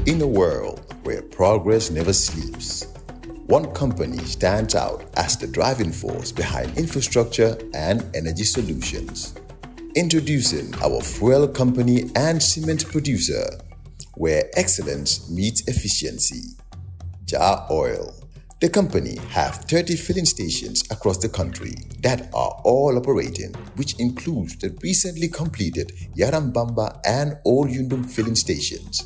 In a world where progress never sleeps, one company stands out as the driving force behind infrastructure and energy solutions. Introducing our fuel company and cement producer, where excellence meets efficiency. JAWO. The company have 30 filling stations across the country that are all operating, which includes the recently completed Yarambamba and Old Yundum filling stations.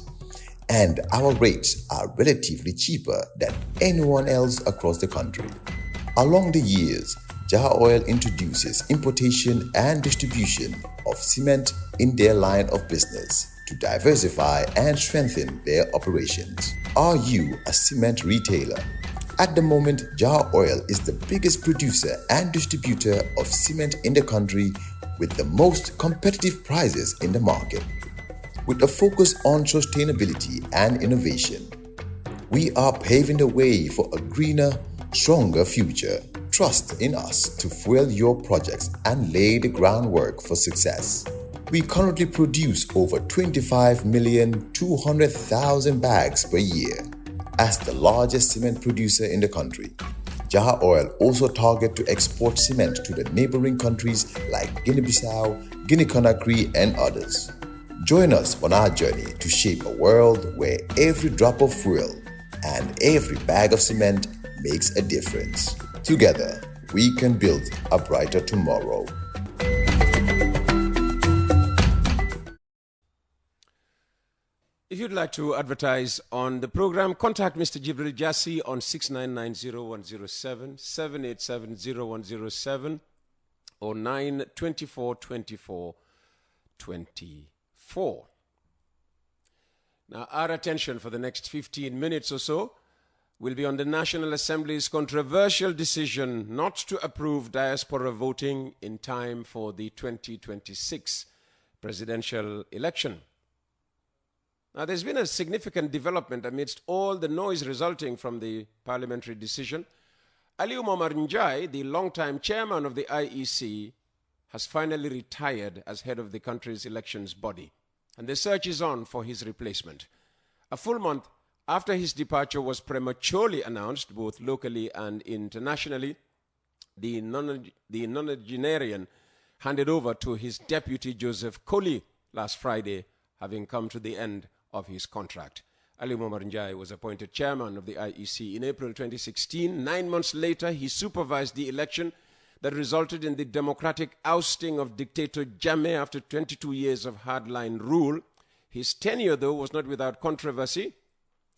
And our rates are relatively cheaper than anyone else across the country. Along the years, JAWO introduces importation and distribution of cement in their line of business to diversify and strengthen their operations. Are you a cement retailer? At the moment, JAWO is the biggest producer and distributor of cement in the country with the most competitive prices in the market. With a focus on sustainability and innovation, we are paving the way for a greener, stronger future. Trust in us to fuel your projects and lay the groundwork for success. We currently produce over 25,200,000 bags per year. As the largest cement producer in the country, JAWO also targets to export cement to the neighboring countries like Guinea-Bissau, Guinea-Conakry, and others. Join us on our journey to shape a world where every drop of fuel and every bag of cement makes a difference. Together, we can build a brighter tomorrow. If you'd like to advertise on the program, contact Mr. Jibril Jassi on 6990-107, 787-0107, or 924-24-24. Now, our attention for the next 15 minutes or so will be on the National Assembly's controversial decision not to approve diaspora voting in time for the 2026 presidential election. Now, there's been a significant development amidst all the noise resulting from the parliamentary decision. Aliu Momar Njai, the longtime chairman of the IEC, has finally retired as head of the country's elections body, and the search is on for his replacement. A full month after his departure was prematurely announced, both locally and internationally, the nonagenarian handed over to his deputy Joseph Koli last Friday, having come to the end of his contract. Ali Momar Njai was appointed chairman of the IEC in April 2016. 9 months later, he supervised the election that resulted in the democratic ousting of dictator Jammeh after 22 years of hardline rule. His tenure, though, was not without controversy.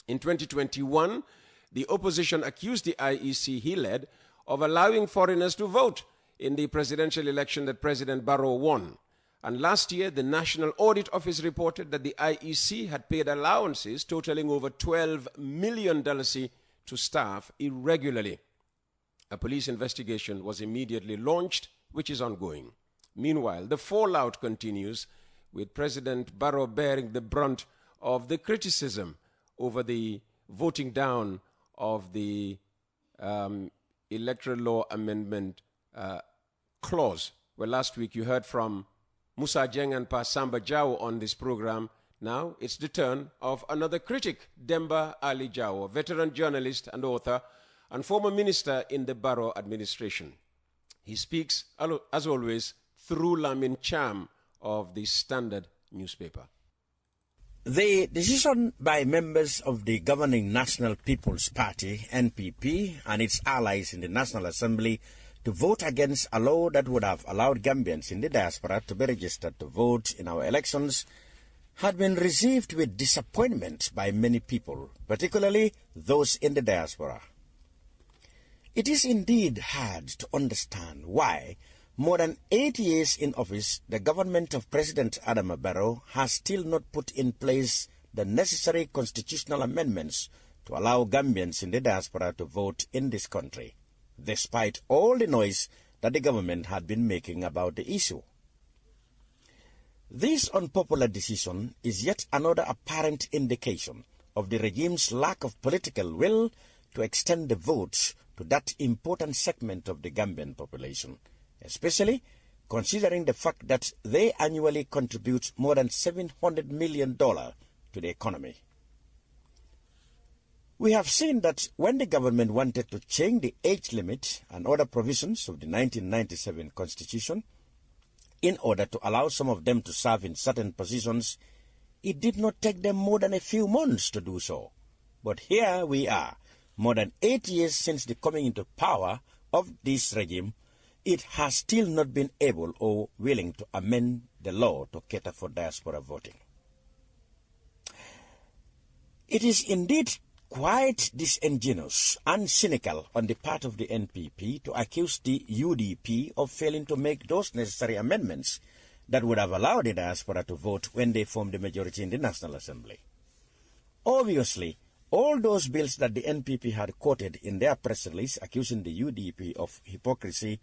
In 2021, the opposition accused the IEC he led of allowing foreigners to vote in the presidential election that President Barrow won. And last year, the National Audit Office reported that the IEC had paid allowances totaling over $12 million to staff irregularly. A police investigation was immediately launched, which is ongoing. Meanwhile, the fallout continues, with President Barrow bearing the brunt of the criticism over the voting down of the Electoral Law Amendment clause. Well, last week you heard from Musa Jeng and Pa Samba JAWO on this program. Now it's the turn of another critic, Demba Ali JAWO, veteran journalist and author and former minister in the Barrow administration. He speaks, as always, through Lamin Cham of the Standard newspaper. The decision by members of the governing National People's Party, NPP, and its allies in the National Assembly to vote against a law that would have allowed Gambians in the diaspora to be registered to vote in our elections had been received with disappointment by many people, particularly those in the diaspora. It is indeed hard to understand why, more than 8 years in office, the government of President Adama Barrow has still not put in place the necessary constitutional amendments to allow Gambians in the diaspora to vote in this country, despite all the noise that the government had been making about the issue. This unpopular decision is yet another apparent indication of the regime's lack of political will to extend the votes to that important segment of the Gambian population, especially considering the fact that they annually contribute more than $700 million to the economy. We have seen that when the government wanted to change the age limit and other provisions of the 1997 Constitution in order to allow some of them to serve in certain positions, it did not take them more than a few months to do so. But here we are, more than 8 years since the coming into power of this regime, it has still not been able or willing to amend the law to cater for diaspora voting. It is indeed quite disingenuous and cynical on the part of the NPP to accuse the UDP of failing to make those necessary amendments that would have allowed the diaspora to vote when they formed the majority in the National Assembly. Obviously, all those bills that the NPP had quoted in their press release accusing the UDP of hypocrisy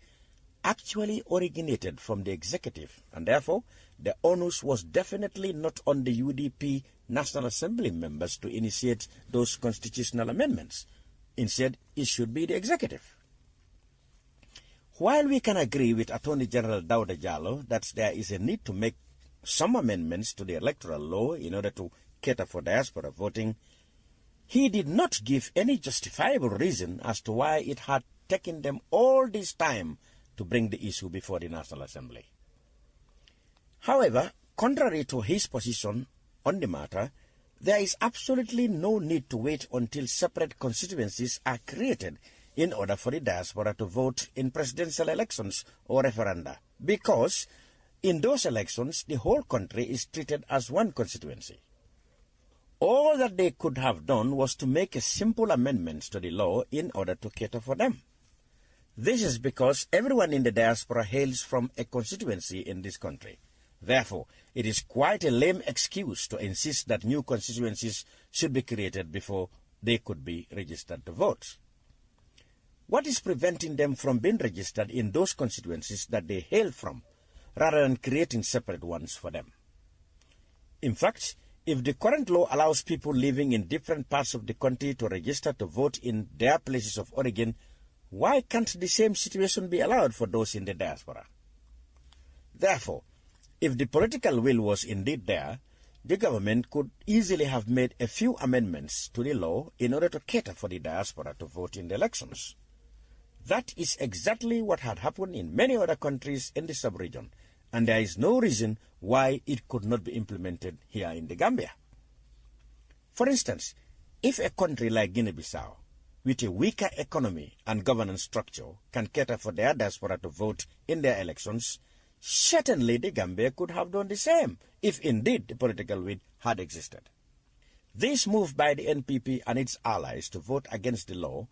actually originated from the executive, and therefore the onus was definitely not on the UDP National Assembly members to initiate those constitutional amendments. Instead, it should be the executive. While we can agree with Attorney General JAWO that there is a need to make some amendments to the electoral law in order to cater for diaspora voting, he did not give any justifiable reason as to why it had taken them all this time to bring the issue before the National Assembly. However, contrary to his position on the matter, there is absolutely no need to wait until separate constituencies are created in order for the diaspora to vote in presidential elections or referenda, because in those elections the whole country is treated as one constituency. All that they could have done was to make a simple amendment to the law in order to cater for them. This is because everyone in the diaspora hails from a constituency in this country. Therefore, it is quite a lame excuse to insist that new constituencies should be created before they could be registered to vote. What is preventing them from being registered in those constituencies that they hail from, rather than creating separate ones for them? In fact, if the current law allows people living in different parts of the country to register to vote in their places of origin, why can't the same situation be allowed for those in the diaspora? Therefore, if the political will was indeed there, the government could easily have made a few amendments to the law in order to cater for the diaspora to vote in the elections. That is exactly what had happened in many other countries in the sub-region, and there is no reason why it could not be implemented here in the Gambia. For instance, if a country like Guinea-Bissau, with a weaker economy and governance structure, can cater for their diaspora to vote in their elections, certainly the Gambia could have done the same, if indeed the political will had existed. This move by the NPP and its allies to vote against the law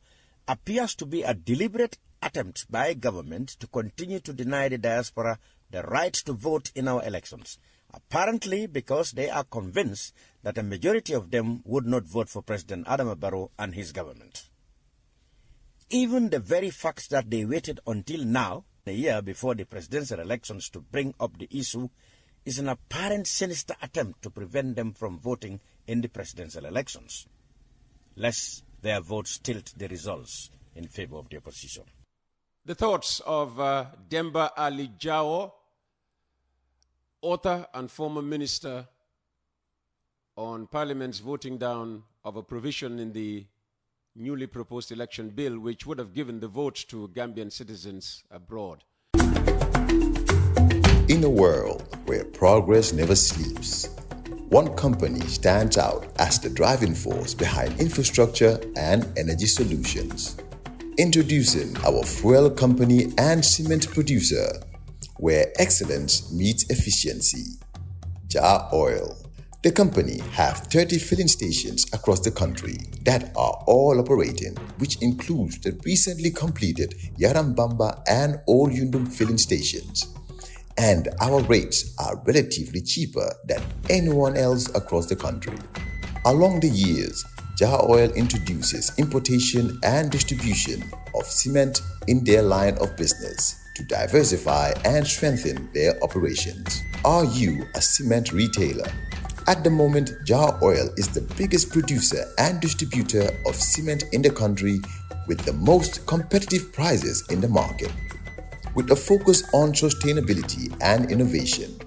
appears to be a deliberate attempt by government to continue to deny the diaspora the right to vote in our elections, apparently because they are convinced that a majority of them would not vote for President Adama Barrow and his government. Even the very fact that they waited until now, a year before the presidential elections, to bring up the issue is an apparent sinister attempt to prevent them from voting in the presidential elections, lest their votes tilt the results in favor of the opposition. The thoughts of Demba Ali JAWO, author and former minister, on Parliament's voting down of a provision in the newly proposed election bill which would have given the vote to Gambian citizens abroad. In a world where progress never sleeps, one company stands out as the driving force behind infrastructure and energy solutions. Introducing our fuel company and cement producer, where excellence meets efficiency. JAWO. The company have 30 filling stations across the country that are all operating, which includes the recently completed Yarambamba and Old Yundum filling stations. And our rates are relatively cheaper than anyone else across the country. Along the years, JAWO introduces importation and distribution of cement in their line of business to diversify and strengthen their operations. Are you a cement retailer? At the moment, JAWO is the biggest producer and distributor of cement in the country with the most competitive prices in the market. With a focus on sustainability and innovation,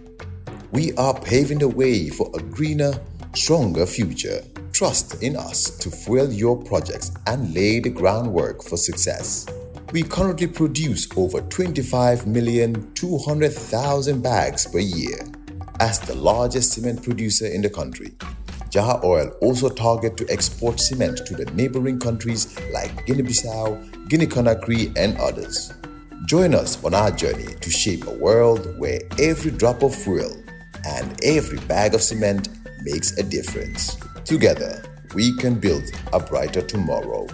we are paving the way for a greener, stronger future. trust in us to fuel your projects and lay the groundwork for success. We currently produce over 25,200,000 bags per year. As the largest cement producer in the country, JAWO Oil also targets to export cement to the neighboring countries like Guinea-Bissau, Guinea-Conakry, and others. Join us on our journey to shape a world where every drop of fuel and every bag of cement makes a difference. Together, we can build a brighter tomorrow.